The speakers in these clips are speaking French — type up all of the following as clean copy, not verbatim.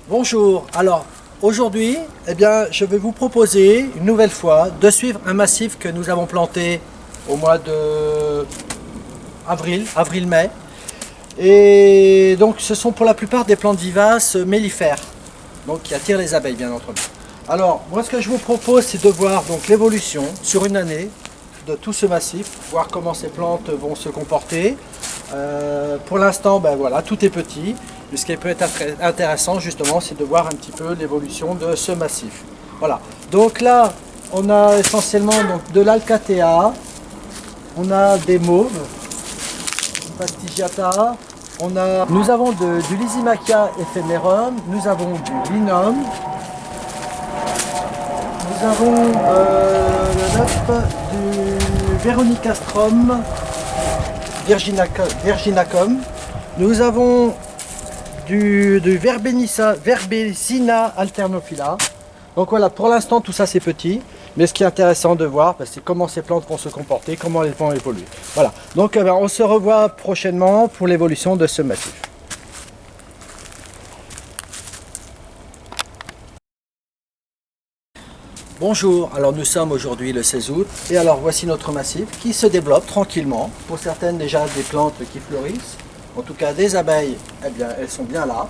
Bonjour, alors aujourd'hui je vais vous proposer une nouvelle fois de suivre un massif que nous avons planté au mois de avril-mai. Et donc ce sont pour la plupart des plantes vivaces mellifères, donc qui attirent les abeilles bien entendu. Alors moi ce que je vous propose c'est de voir donc l'évolution sur une année de tout ce massif, voir comment ces plantes vont se comporter. Pour l'instant voilà, tout est petit. Mais ce qui peut être intéressant justement, c'est de voir un petit peu l'évolution de ce massif. Voilà. Donc là, on a essentiellement donc, de l'Alcatea, on a des mauves, Fastigiata, nous avons du Lysimachia ephemerum, nous avons du Linum, nous avons du Veronicastrum virginacum, nous avons du Verbesina alternophylla. Donc voilà, pour l'instant tout ça c'est petit, mais ce qui est intéressant de voir, c'est comment ces plantes vont se comporter, comment elles vont évoluer. Voilà, donc on se revoit prochainement pour l'évolution de ce massif. Bonjour, alors nous sommes aujourd'hui le 16 août, et alors voici notre massif qui se développe tranquillement. Pour certaines déjà des plantes qui fleurissent. En tout cas, des abeilles, elles sont bien là.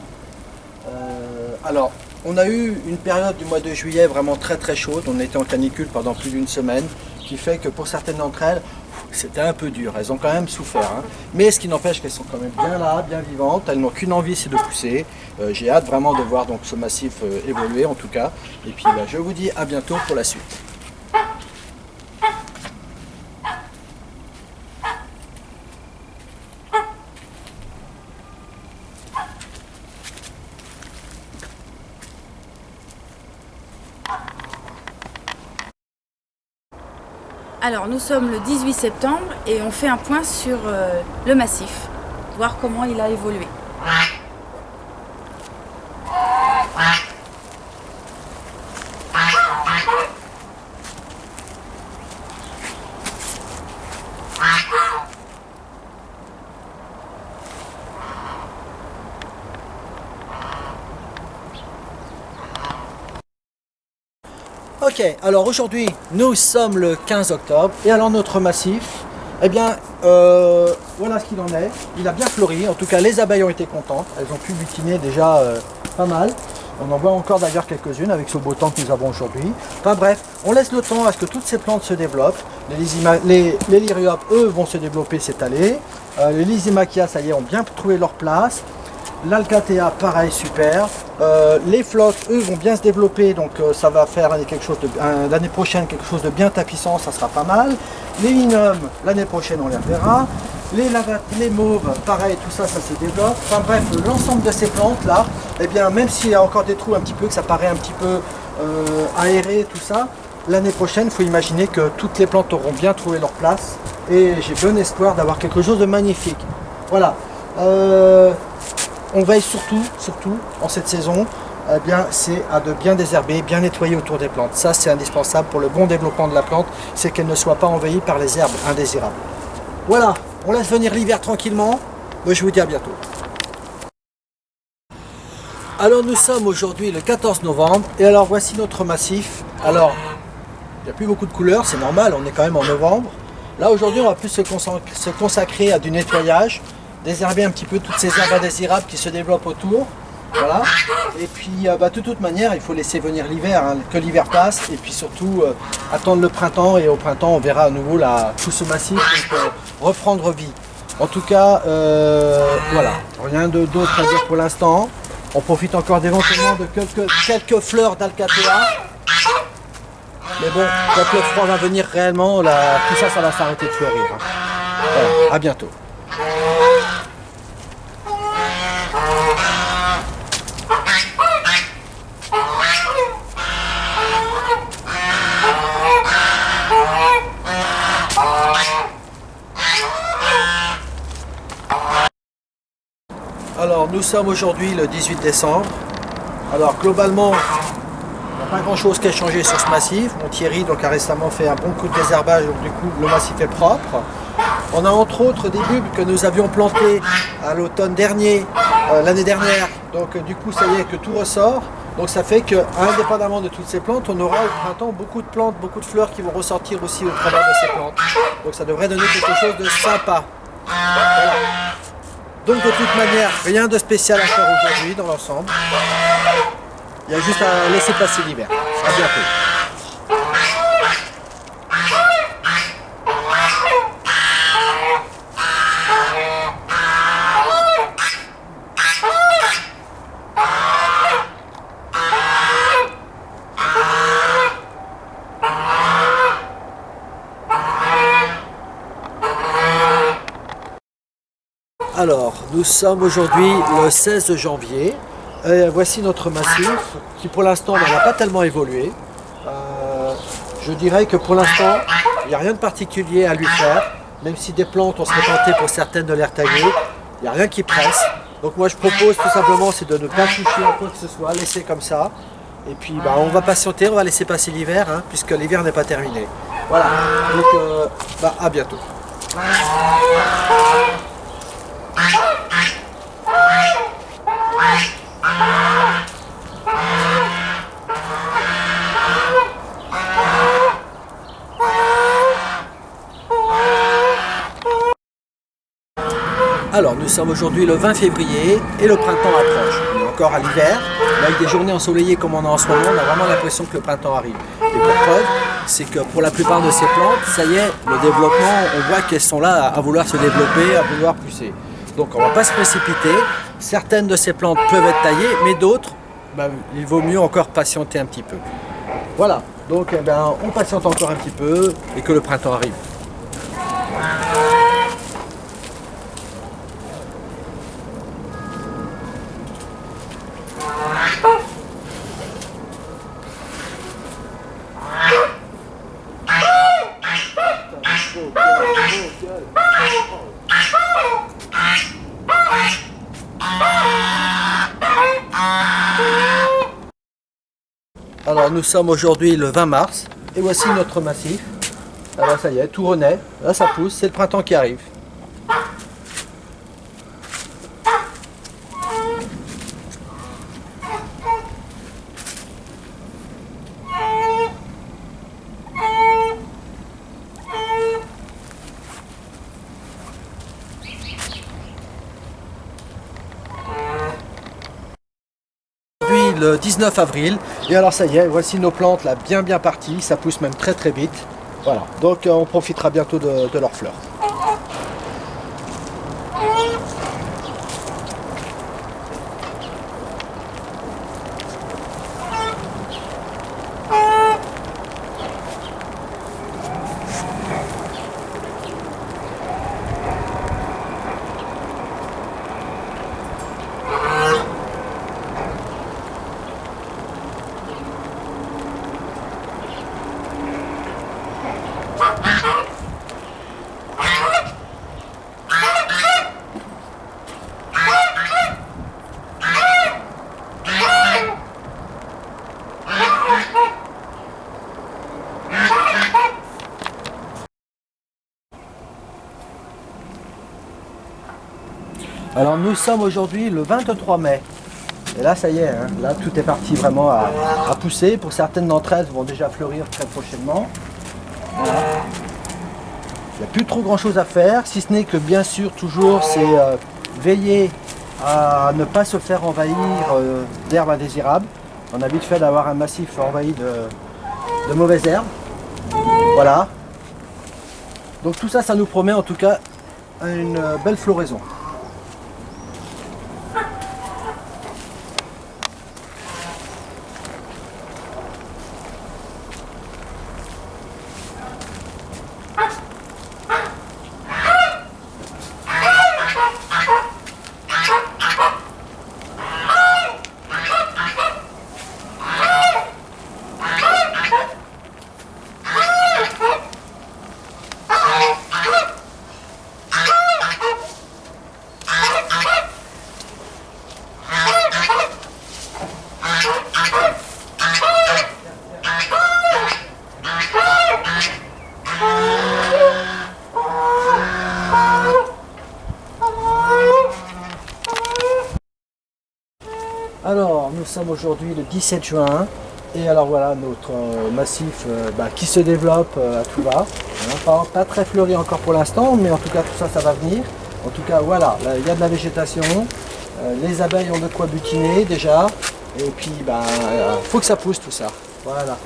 Alors, on a eu une période du mois de juillet vraiment très chaude. On était en canicule pendant plus d'une semaine, qui fait que pour certaines d'entre elles, c'était un peu dur. Elles ont quand même souffert. Hein. Mais ce qui n'empêche qu'elles sont quand même bien là, bien vivantes. Elles n'ont qu'une envie, c'est de pousser. J'ai hâte vraiment de voir donc, ce massif évoluer en tout cas. Et puis, je vous dis à bientôt pour la suite. Alors nous sommes le 18 septembre et on fait un point sur le massif, voir comment il a évolué. Ok, alors aujourd'hui nous sommes le 15 octobre et alors notre massif, voilà ce qu'il en est. Il a bien fleuri, en tout cas les abeilles ont été contentes, elles ont pu butiner déjà pas mal. On en voit encore d'ailleurs quelques-unes avec ce beau temps que nous avons aujourd'hui. Enfin bref, on laisse le temps à ce que toutes ces plantes se développent. Les Lyriopes, eux, vont se développer, s'étaler. Les Lysimachia, ça y est, ont bien trouvé leur place. L'Alcatea, pareil, super. Les flocs, eux, vont bien se développer, donc ça va faire l'année prochaine quelque chose de bien tapissant, ça sera pas mal. Les Linum, l'année prochaine, on les reverra. Les mauves, pareil, tout ça, ça se développe. Enfin bref, l'ensemble de ces plantes-là, même s'il y a encore des trous un petit peu, que ça paraît un petit peu aéré, tout ça, l'année prochaine, il faut imaginer que toutes les plantes auront bien trouvé leur place. Et j'ai bon espoir d'avoir quelque chose de magnifique. Voilà. On veille surtout en cette saison, c'est à de bien désherber, bien nettoyer autour des plantes. Ça, c'est indispensable pour le bon développement de la plante, c'est qu'elle ne soit pas envahie par les herbes indésirables. Voilà, on laisse venir l'hiver tranquillement. Moi, je vous dis à bientôt. Alors, nous sommes aujourd'hui le 14 novembre, et alors voici notre massif. Alors, il n'y a plus beaucoup de couleurs, c'est normal, on est quand même en novembre. Là, aujourd'hui, on va plus se consacrer à du nettoyage, désherber un petit peu toutes ces herbes indésirables qui se développent autour. Voilà. Et puis de toute manière il faut laisser venir l'hiver, hein, que l'hiver passe, et puis surtout attendre le printemps, et au printemps on verra à nouveau tout ce massif reprendre vie. En tout cas voilà, rien d'autre à dire pour l'instant. On profite encore éventuellement de quelques fleurs d'Alcatea. Mais bon, quand le froid va venir réellement, tout ça va s'arrêter de fleurir. Hein. Voilà, à bientôt. Alors nous sommes aujourd'hui le 18 décembre. Alors globalement, il n'y a pas grand chose qui a changé sur ce massif. Mon Thierry donc, a récemment fait un bon coup de désherbage, donc du coup le massif est propre. On a entre autres des bulbes que nous avions plantés à l'automne dernier, l'année dernière. Donc du coup ça y est que tout ressort. Donc ça fait que, indépendamment de toutes ces plantes, on aura au printemps beaucoup de plantes, beaucoup de fleurs qui vont ressortir aussi au travers de ces plantes. Donc ça devrait donner quelque chose de sympa. Voilà. Donc de toute manière, rien de spécial à faire aujourd'hui dans l'ensemble. Il y a juste à laisser passer l'hiver. À bientôt. Alors, nous sommes aujourd'hui le 16 janvier. Et voici notre massif qui pour l'instant n'a pas tellement évolué. Je dirais que pour l'instant, il n'y a rien de particulier à lui faire. Même si des plantes, on serait tenté pour certaines de les retailler, il n'y a rien qui presse. Donc moi je propose tout simplement c'est de ne pas toucher à quoi que ce soit, laisser comme ça. Et puis on va patienter, on va laisser passer l'hiver, hein, puisque l'hiver n'est pas terminé. Voilà, donc à bientôt. Alors nous sommes aujourd'hui le 20 février et le printemps approche. On est encore à l'hiver, mais avec des journées ensoleillées comme on a en ce moment, on a vraiment l'impression que le printemps arrive. Et pour preuve, c'est que pour la plupart de ces plantes, ça y est, le développement, on voit qu'elles sont là à vouloir se développer, à vouloir pousser. Donc on ne va pas se précipiter. Certaines de ces plantes peuvent être taillées, mais d'autres, il vaut mieux encore patienter un petit peu. Voilà, donc on patiente encore un petit peu et que le printemps arrive. Alors nous sommes aujourd'hui le 20 mars et voici notre massif. Alors ça y est, tout renaît, là ça pousse, c'est le printemps qui arrive. Le 19 avril et alors ça y est, voici nos plantes là bien parties, ça pousse même très vite. Voilà, donc on profitera bientôt de leurs fleurs. Alors nous sommes aujourd'hui le 23 mai. Et là ça y est, hein, là tout est parti vraiment à pousser. Pour certaines d'entre elles vont déjà fleurir très prochainement. Voilà. Il n'y a plus trop grand chose à faire, si ce n'est que bien sûr toujours c'est veiller à ne pas se faire envahir d'herbes indésirables. On a vite fait d'avoir un massif envahi de mauvaises herbes. Voilà. Donc tout ça, ça nous promet en tout cas une belle floraison. sommes aujourd'hui le 17 juin. Et alors voilà notre massif qui se développe à tout va. Pas très fleuri encore pour l'instant, mais en tout cas tout ça, ça va venir. En tout cas voilà, là, il y a de la végétation. Les abeilles ont de quoi butiner déjà. Et puis faut que ça pousse tout ça. Voilà.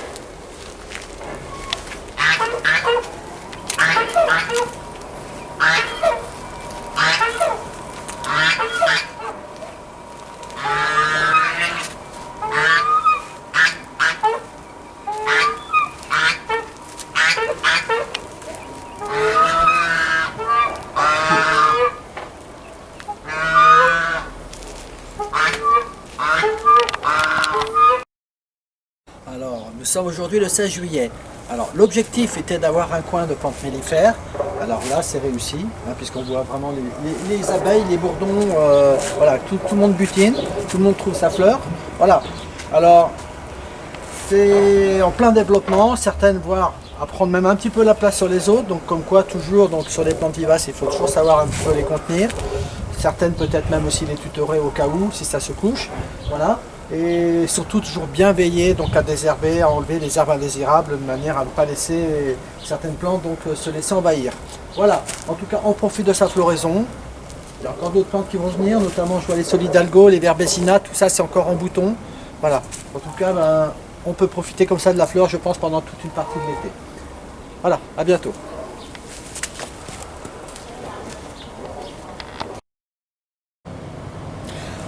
Alors, nous sommes aujourd'hui le 16 juillet. Alors, l'objectif était d'avoir un coin de plantes mellifères. Alors là, c'est réussi, puisqu'on voit vraiment les abeilles, les bourdons, voilà, tout le monde butine, tout le monde trouve sa fleur. Voilà. Alors, c'est en plein développement, certaines voient à prendre même un petit peu la place sur les autres, donc comme quoi toujours donc sur les plantes vivaces, il faut toujours savoir un petit peu les contenir. Certaines peut-être même aussi les tutorer au cas où, si ça se couche. Voilà. Et surtout toujours bien veiller donc à désherber, à enlever les herbes indésirables de manière à ne pas laisser certaines plantes donc se laisser envahir. Voilà, en tout cas on profite de sa floraison. Il y a encore d'autres plantes qui vont venir, notamment je vois les solidalgos, les verbesina, tout ça c'est encore en bouton. Voilà, en tout cas on peut profiter comme ça de la fleur je pense pendant toute une partie de l'été. Voilà, à bientôt.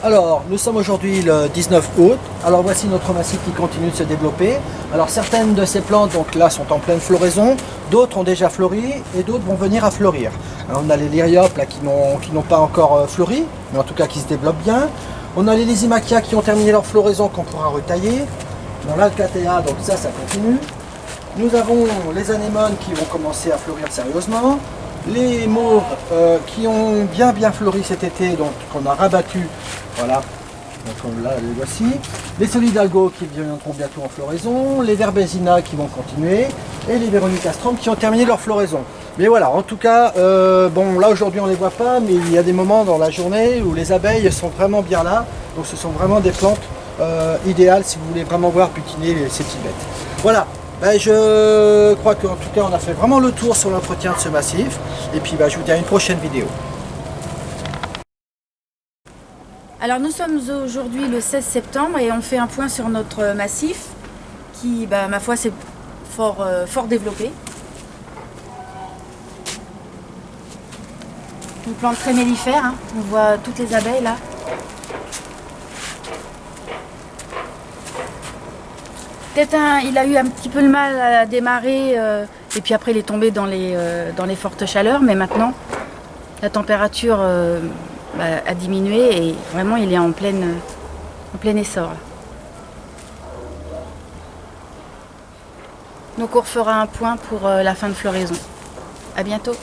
Alors, nous sommes aujourd'hui le 19 août. Alors voici notre massif qui continue de se développer. Alors certaines de ces plantes donc là sont en pleine floraison, d'autres ont déjà fleuri et d'autres vont venir à fleurir. Alors, on a les lyriopes là qui n'ont pas encore fleuri, mais en tout cas qui se développent bien. On a les lysimachia qui ont terminé leur floraison qu'on pourra retailler. Bon, l'alcatea, donc ça continue. Nous avons les anémones qui vont commencer à fleurir sérieusement. Les mauves qui ont bien fleuri cet été, donc qu'on a rabattu, voilà, donc là les voici. Les solidalgos qui viendront bientôt en floraison, les verbesina qui vont continuer, et les veronicastrum qui ont terminé leur floraison. Mais voilà, en tout cas, bon là aujourd'hui on ne les voit pas, mais il y a des moments dans la journée où les abeilles sont vraiment bien là, donc ce sont vraiment des plantes idéales si vous voulez vraiment voir butiner ces petites bêtes. Voilà. Je crois qu'en tout cas on a fait vraiment le tour sur l'entretien de ce massif et puis je vous dis à une prochaine vidéo. Alors nous sommes aujourd'hui le 16 septembre et on fait un point sur notre massif qui, ma foi, c'est fort développé. Une plante très mellifère, hein. On voit toutes les abeilles là. Peut-être il a eu un petit peu de mal à démarrer et puis après il est tombé dans les fortes chaleurs, mais maintenant la température a diminué et vraiment il est en plein essor. Là. Donc on refera un point pour la fin de floraison. À bientôt.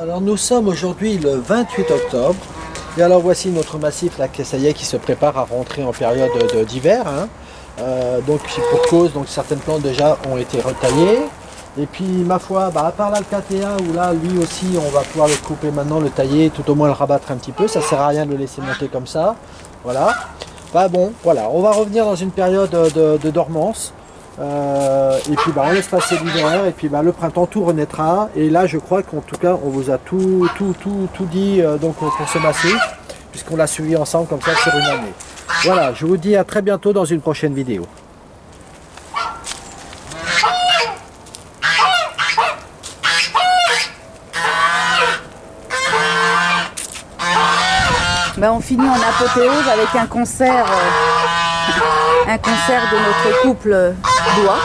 Alors nous sommes aujourd'hui le 28 octobre et alors voici notre massif là, ça y est, qui se prépare à rentrer en période d'hiver. Donc pour cause, donc certaines plantes déjà ont été retaillées. Et puis ma foi, à part l'alcatea où là lui aussi on va pouvoir le couper maintenant, le tailler, tout au moins le rabattre un petit peu, ça sert à rien de le laisser monter comme ça. Voilà. Bon, voilà, on va revenir dans une période de dormance. Et puis on laisse passer l'hiver et puis le printemps tout renaîtra et là je crois qu'en tout cas on vous a tout dit donc pour ce massif puisqu'on l'a suivi ensemble comme ça sur une année. Voilà, je vous dis à très bientôt dans une prochaine vidéo. On finit en apothéose avec un concert de notre couple d'oies.